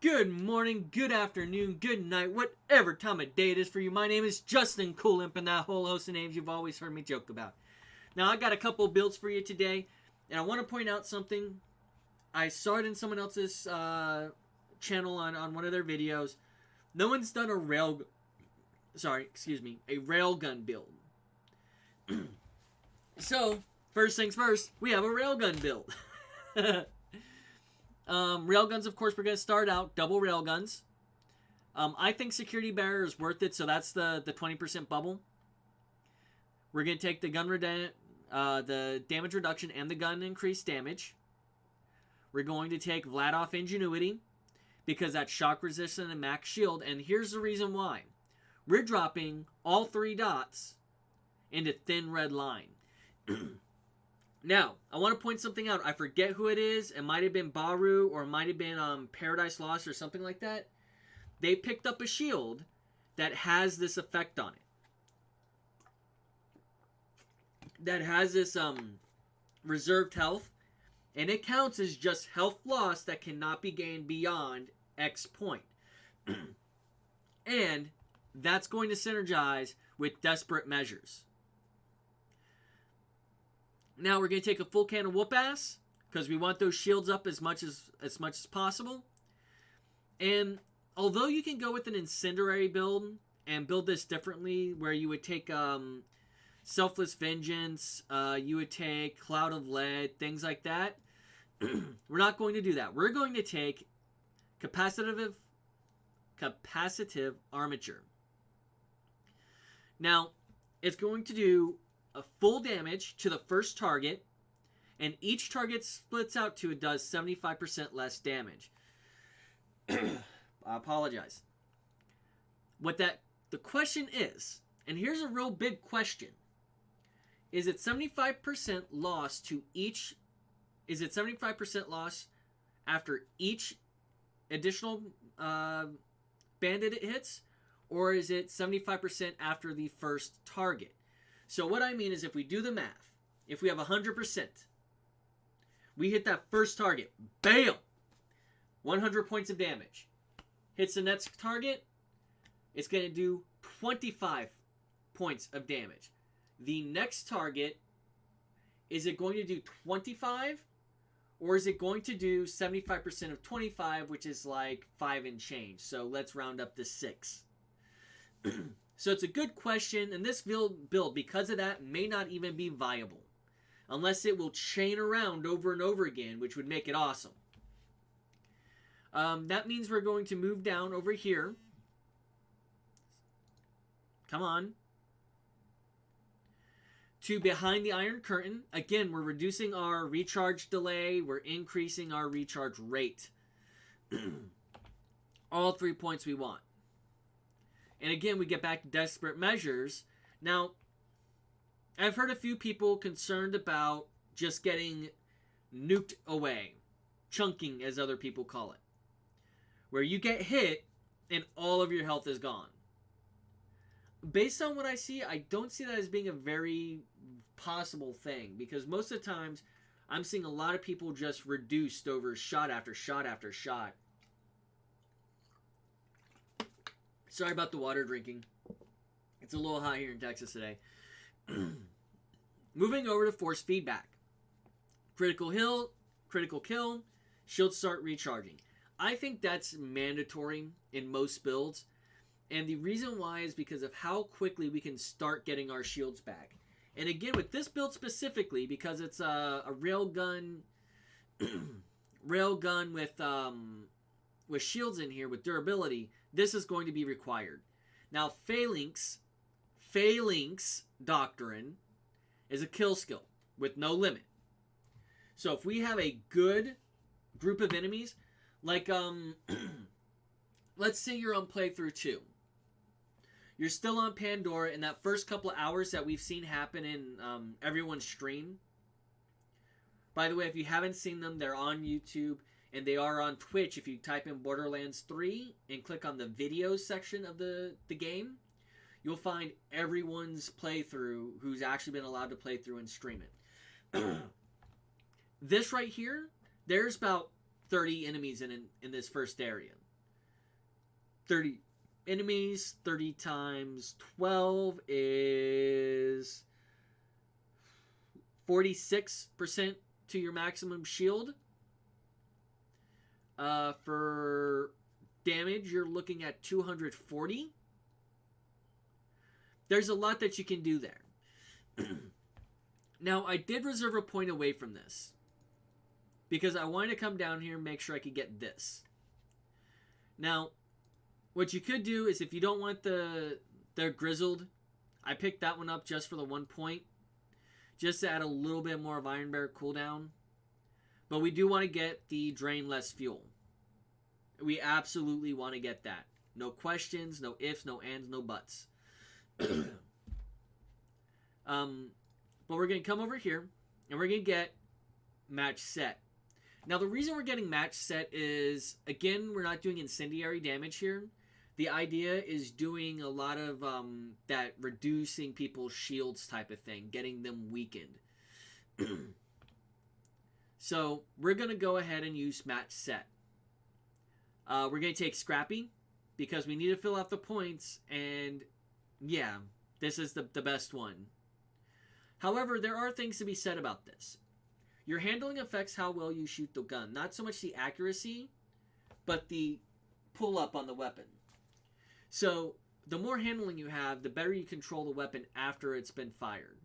Good morning, good afternoon, good night, whatever time of day it is for you. My name is Justin KewlImp, and that whole host of names you've always heard me joke about. Now, I got a couple builds for you today, and I want to point out something. I saw it in someone else's channel on one of their videos. No one's done a railgun build. So, first things first, we have a railgun build. Railguns, of course, we're going to start out double railguns. I think security barrier is worth it, so that's the 20% bubble. We're going to take the the damage reduction and the gun increased damage. We're going to take Vladoff Ingenuity because that's shock resistant and max shield, and here's the reason why. We're dropping all 3 dots into thin red line. Now, I want to point something out. I forget who it is. It might have been Baru or it might have been Paradise Lost or something like that. They picked up a shield that has this effect on it. That has this reserved health. And it counts as just health loss that cannot be gained beyond X point. And that's going to synergize with Desperate Measures. Now we're going to take a full can of whoop ass because we want those shields up as much as possible. And although you can go with an incendiary build and build this differently, where you would take Selfless Vengeance, you would take Cloud of Lead, things like that. We're not going to do that. We're going to take capacitive armature. Now, it's going to do a full damage to the first target, and each target splits out to it does 75% less damage. I apologize. The question is, and here's a real big question, is it 75% loss to each? Is it 75% loss after each additional bandit it hits, or is it 75% after the first target? So what I mean is, if we do the math, if we have 100%, we hit that first target, bam, 100 points of damage. Hits the next target, it's going to do 25 points of damage. The next target, is it going to do 25, or is it going to do 75% of 25, which is like 5 and change? So let's round up to 6. So it's a good question, and this build, because of that, may not even be viable. Unless it will chain around over and over again, which would make it awesome. That means we're going to move down over here. Come on. To behind the Iron Curtain. Again, we're reducing our recharge delay. We're increasing our recharge rate. All 3 points we want. And again, we get back to Desperate Measures. Now, I've heard a few people concerned about just getting nuked away. Chunking, as other people call it. Where you get hit and all of your health is gone. Based on what I see, I don't see that as being a very possible thing. Because most of the times, I'm seeing a lot of people just reduced over shot after shot after shot. Sorry about the water drinking. It's a little hot here in Texas today. Moving over to force feedback. Critical kill, shields start recharging. I think that's mandatory in most builds. And the reason why is because of how quickly we can start getting our shields back. And again, with this build specifically, because it's a railgun with shields in here, with durability, this is going to be required. Now, Phalanx Doctrine is a kill skill with no limit. So if we have a good group of enemies, like, let's say you're on playthrough 2. You're still on Pandora in that first couple of hours that we've seen happen in everyone's stream. By the way, if you haven't seen them, they're on YouTube. And they are on Twitch. If you type in Borderlands 3 and click on the videos section of the game, you'll find everyone's playthrough who's actually been allowed to play through and stream it. This right here, there's about 30 enemies in this first area. 30 enemies. 30 times 12 is 46% to your maximum shield. For damage, you're looking at 240. There's a lot that you can do there. Now, I did reserve a point away from this because I wanted to come down here and make sure I could get this. Now, what you could do is if you don't want the grizzled, I picked that one up just for the 1 point, just to add a little bit more of Iron Bear cooldown. But we do want to get the drain less fuel. We absolutely want to get that. No questions, no ifs, no ands, no buts. But we're going to come over here and we're going to get match set. Now the reason we're getting match set is, again, we're not doing incendiary damage here. The idea is doing a lot of that reducing people's shields type of thing, getting them weakened. So we're going to go ahead and use match set. We're going to take Scrappy because we need to fill out the points, and yeah, this is the best one. However, there are things to be said about this. Your handling affects how well you shoot the gun. Not so much the accuracy, but the pull up on the weapon. So, the more handling you have, the better you control the weapon after it's been fired.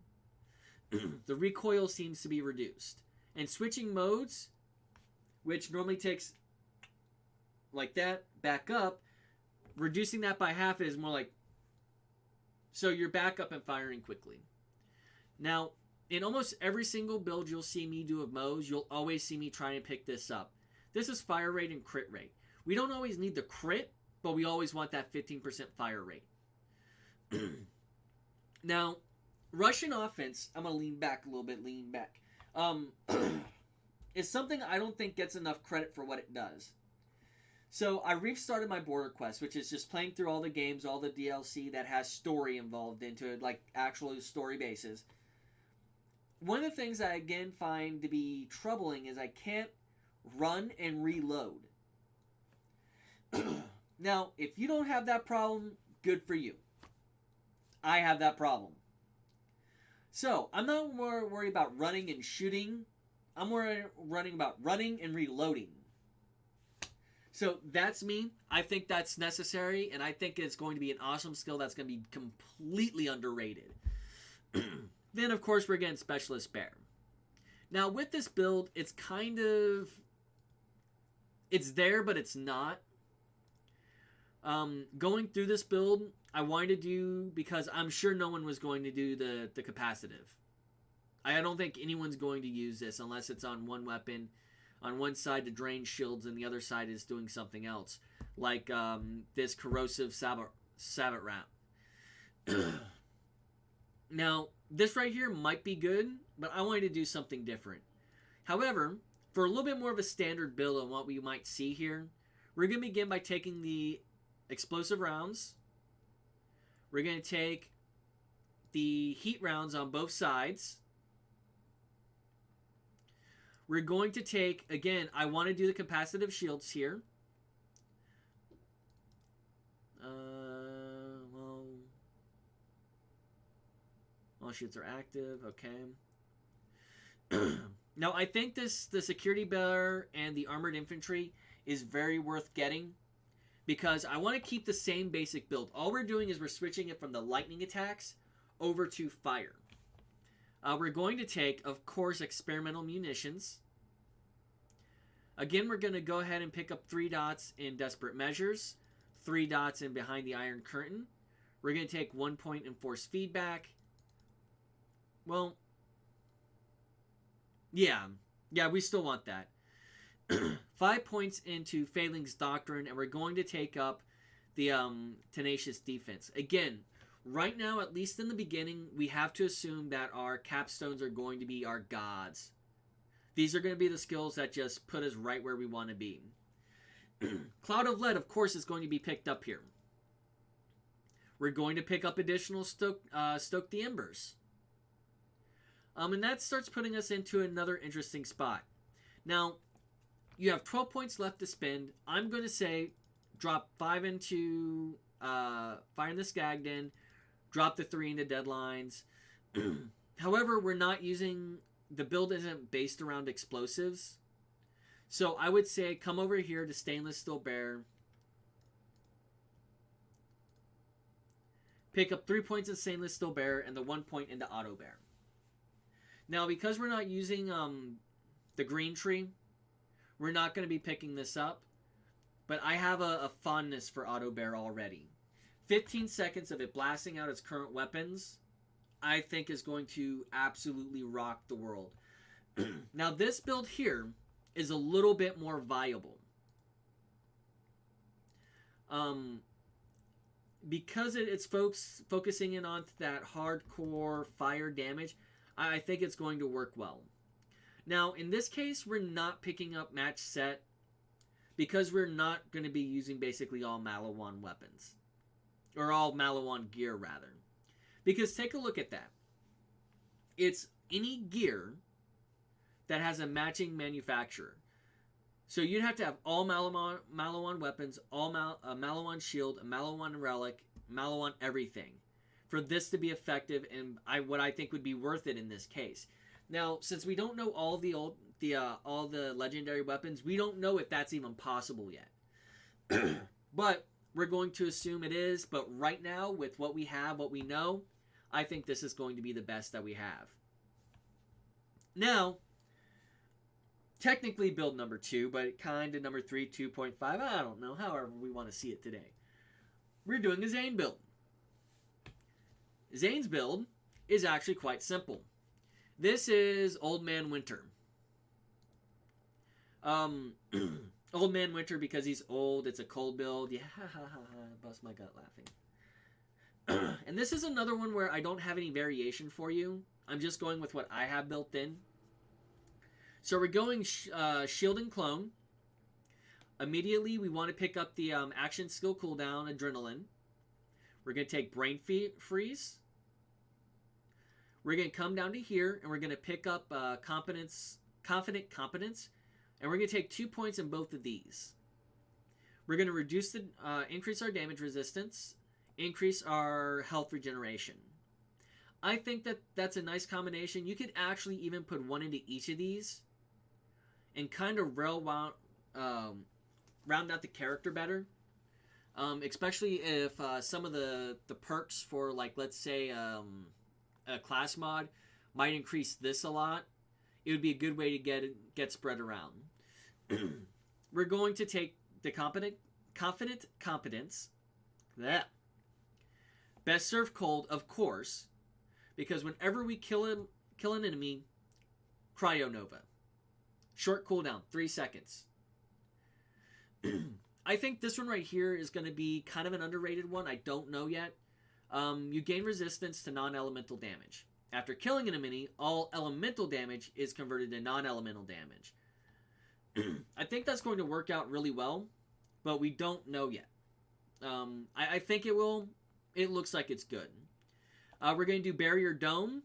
The recoil seems to be reduced. And switching modes, which normally takes like that, back up, reducing that by half is more like, so you're back up and firing quickly. Now, in almost every single build you'll see me do of Moze, you'll always see me trying to pick this up. This is fire rate and crit rate. We don't always need the crit, but we always want that 15% fire rate. Now, Russian offense, I'm going to lean back a little bit, is something I don't think gets enough credit for what it does. So I restarted my Border Quest, which is just playing through all the games, all the DLC that has story involved into it, like actual story bases. One of the things I again find to be troubling is I can't run and reload. Now, if you don't have that problem, good for you. I have that problem. So, I'm not more worried about running and shooting. I'm more worried about running and reloading. So, that's me. I think that's necessary, and I think it's going to be an awesome skill that's going to be completely underrated. Then, of course, we're getting Specialist Bear. Now, with this build, it's kind of... it's there, but it's not. Going through this build, I wanted to do, because I'm sure no one was going to do the capacitive. I don't think anyone's going to use this unless it's on one weapon, on one side to drain shields, and the other side is doing something else, like this corrosive sabot wrap. Now, this right here might be good, but I wanted to do something different. However, for a little bit more of a standard build on what we might see here, we're going to begin by taking the explosive rounds. We're going to take the heat rounds on both sides. We're going to take, again, I want to do the capacitive shields here. All shields are active, okay. Now, I think the security bearer and the armored infantry is very worth getting, because I want to keep the same basic build. All we're doing is we're switching it from the lightning attacks over to fire. We're going to take, of course, experimental munitions. Again, we're going to go ahead and pick up 3 dots in Desperate Measures, 3 dots in Behind the Iron Curtain. We're going to take 1 point in Force Feedback. Well, yeah, we still want that. 5 points into Failing's Doctrine, and we're going to take up the Tenacious Defense. Again, right now, at least in the beginning, we have to assume that our capstones are going to be our gods. These are going to be the skills that just put us right where we want to be. Cloud of Lead, of course, is going to be picked up here. We're going to pick up additional Stoke the Embers. And that starts putting us into another interesting spot. Now, you have 12 points left to spend. I'm going to say drop 5 into Fire in the Skagden, drop the 3 into Deadlines. However, we're not using, the build isn't based around explosives. So I would say come over here to Stainless Steel Bear. Pick up 3 points in Stainless Steel Bear and the 1 point into Auto Bear. Now, because we're not using the green tree, we're not going to be picking this up. But I have a fondness for Auto Bear already. 15 seconds of it blasting out its current weapons, I think is going to absolutely rock the world. Now, this build here is a little bit more viable. Because it's focusing in on that hardcore fire damage, I think it's going to work well. Now, in this case, we're not picking up match set because we're not going to be using basically all Malawan weapons. Or all Malawan gear, rather. Because take a look at that. It's any gear that has a matching manufacturer. So you'd have to have all Malawan weapons, all Malawan shield, a Malawan relic, Malawan everything for this to be effective and what I think would be worth it in this case. Now, since we don't know all the legendary weapons, we don't know if that's even possible yet. But we're going to assume it is. But right now, with what we have, what we know, I think this is going to be the best that we have. Now, technically build number 2, but kind of number 3, 2.5. I don't know. However we want to see it today. We're doing a Zane build. Zane's build is actually quite simple. This is Old Man Winter. Old Man Winter because he's old. It's a cold build. Yeah, bust my gut laughing. And this is another one where I don't have any variation for you. I'm just going with what I have built in. So we're going Shield and Clone. Immediately, we want to pick up the Action Skill Cooldown, Adrenaline. We're going to take Brain Freeze. We're going to come down to here, and we're going to pick up Confident Competence. And we're going to take 2 points in both of these. We're going to increase our damage resistance, increase our health regeneration. I think that that's a nice combination. You could actually even put one into each of these and kind of round out the character better. Especially if some of the perks for, like, let's say a class mod might increase this a lot. It would be a good way to get spread around. We're going to take the Confident Competence. That. Best Serve Cold, of course, because whenever we kill an enemy, Cryo Nova. Short cooldown, 3 seconds. I think this one right here is going to be kind of an underrated one. I don't know yet. You gain resistance to non-elemental damage. After killing an enemy, all elemental damage is converted to non-elemental damage. I think that's going to work out really well, but we don't know yet. I think it will. It looks like it's good. We're going to do Barrier Dome,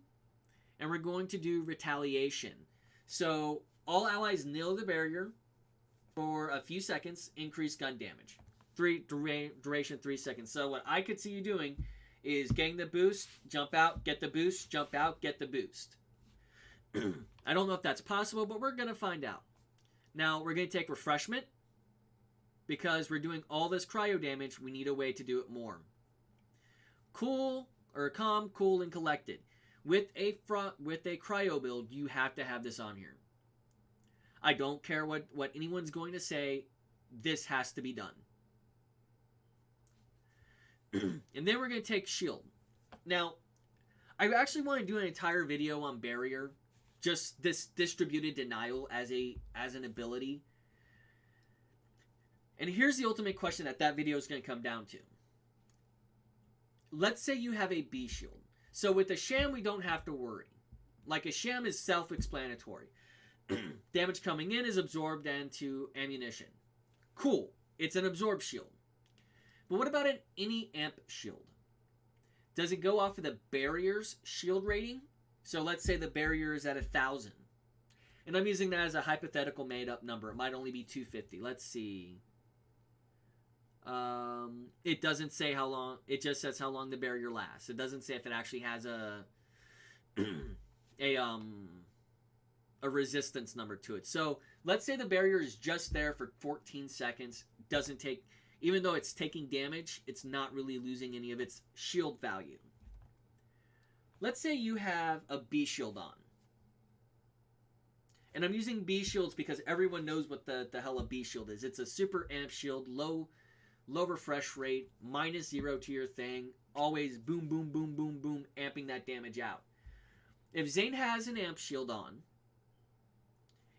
and we're going to do Retaliation. So all allies nail the barrier for a few seconds, increase gun damage. Duration 3 seconds. So what I could see you doing is getting the boost, jump out, get the boost, jump out, get the boost. I don't know if that's possible, but we're going to find out. Now, we're going to take Refreshment. Because we're doing all this cryo damage, we need a way to do it more. Calm, cool, and collected. With a cryo build, you have to have this on here. I don't care what anyone's going to say. This has to be done. And then we're going to take Shield. Now, I actually want to do an entire video on Barrier. Just this distributed denial as an ability. And here's the ultimate question that video is going to come down to. Let's say you have a B shield. So with a sham, we don't have to worry. Like, a sham is self-explanatory. Damage coming in is absorbed into ammunition. Cool. It's an absorb shield. But what about any amp shield? Does it go off of the barrier's shield rating? So let's say the barrier is at 1,000. And I'm using that as a hypothetical made-up number. It might only be 250. Let's see. It doesn't say how long. It just says how long the barrier lasts. It doesn't say if it actually has a a resistance number to it. So let's say the barrier is just there for 14 seconds. Doesn't take, even though it's taking damage, it's not really losing any of its shield value. Let's say you have a B shield on. And I'm using B shields because everyone knows what the hell a B shield is. It's a super amp shield, low refresh rate, -0 to your thing, always boom, boom, boom, boom, boom, amping that damage out. If Zane has an amp shield on,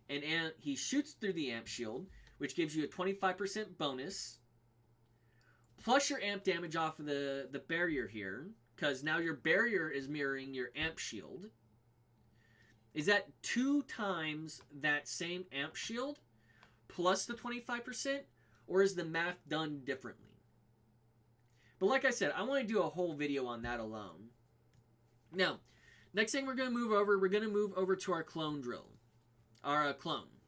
and he shoots through the amp shield, which gives you a 25% bonus, plus your amp damage off of the barrier here, because now your barrier is mirroring your amp shield, is that 2 times that same amp shield plus the 25%, or is the math done differently? But like I said, I want to do a whole video on that alone. Now, next thing we're going to move over to our clone drill. Our clone.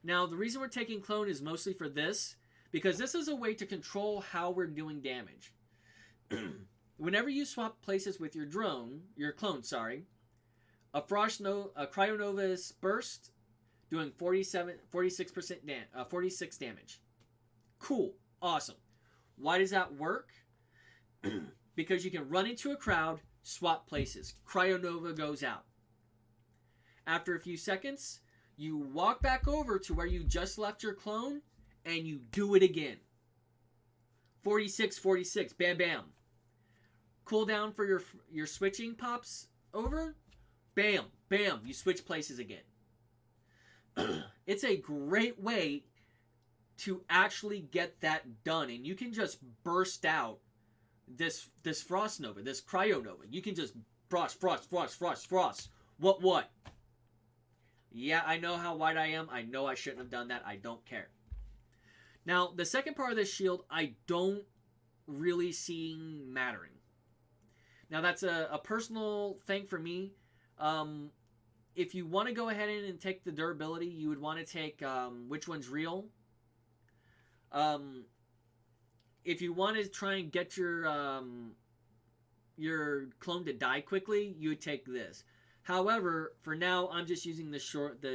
Now, the reason we're taking clone is mostly for this, because this is a way to control how we're doing damage. Whenever you swap places with your clone, a Cryonova's burst doing 46% 46 damage. Cool. Awesome. Why does that work? Because you can run into a crowd, swap places. Cryonova goes out. After a few seconds, you walk back over to where you just left your clone, and you do it again. 46, 46, bam, bam. Cooldown for your switching pops over, bam, bam, you switch places again. It's a great way to actually get that done, and you can just burst out this Frost Nova, this Cryo Nova. You can just frost. What? Yeah, I know how white I am. I know I shouldn't have done that. I don't care. Now, the second part of this shield, I don't really see mattering. Now, that's a personal thing for me. If you want to go ahead and take the durability, you would want to take which one's real. If you want to try and get your clone to die quickly, you would take this. However, for now, I'm just using the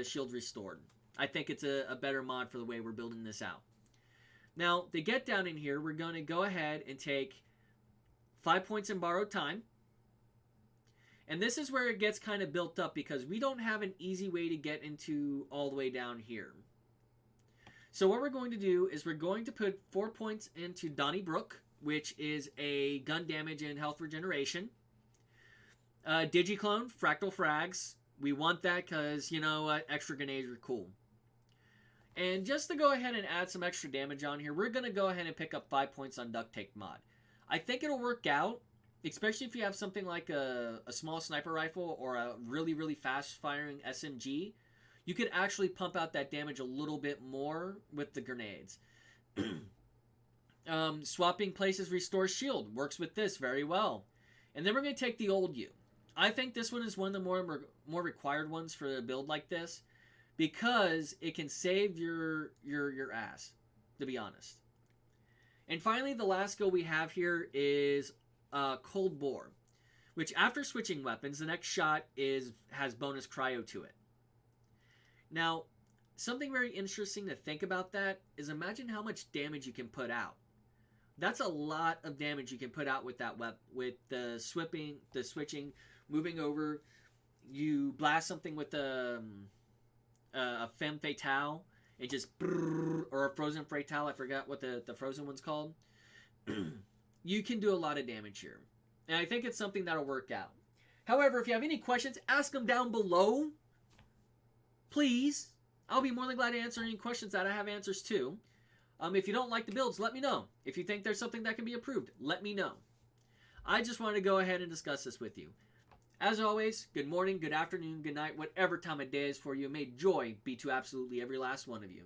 shield restored. I think it's a better mod for the way we're building this out. Now, to get down in here, we're going to go ahead and take 5 points in borrowed time. And this is where it gets kind of built up because we don't have an easy way to get into all the way down here. So what we're going to do is we're going to put 4 points into Donnybrook, which is a gun damage and health regeneration. Digiclone, Fractal Frags. We want that because, you know what, extra grenades are cool. And just to go ahead and add some extra damage on here, we're going to go ahead and pick up 5 points on Duct Tape Mod. I think it'll work out, especially if you have something like a small sniper rifle or a really, really fast-firing SMG. You could actually pump out that damage a little bit more with the grenades. Swapping places restores shield. Works with this very well. And then we're going to take the old U. I think this one is one of the more required ones for a build like this because it can save your ass, to be honest. And finally, the last skill we have here is Cold Bore, which after switching weapons, the next shot has bonus cryo to it. Now, something very interesting to think about that is imagine how much damage you can put out. That's a lot of damage you can put out with that with the switching, moving over. You blast something with a femme fatale, and just or a frozen fatale. I forgot what the frozen one's called. You can do a lot of damage here, and I think it's something that'll work out. However, if you have any questions, ask them down below. Please, I'll be more than glad to answer any questions that I have answers to. If you don't like the builds, let me know. If you think there's something that can be improved, let me know. I just wanted to go ahead and discuss this with you. As always, good morning, good afternoon, good night, whatever time of day is for you. May joy be to absolutely every last one of you.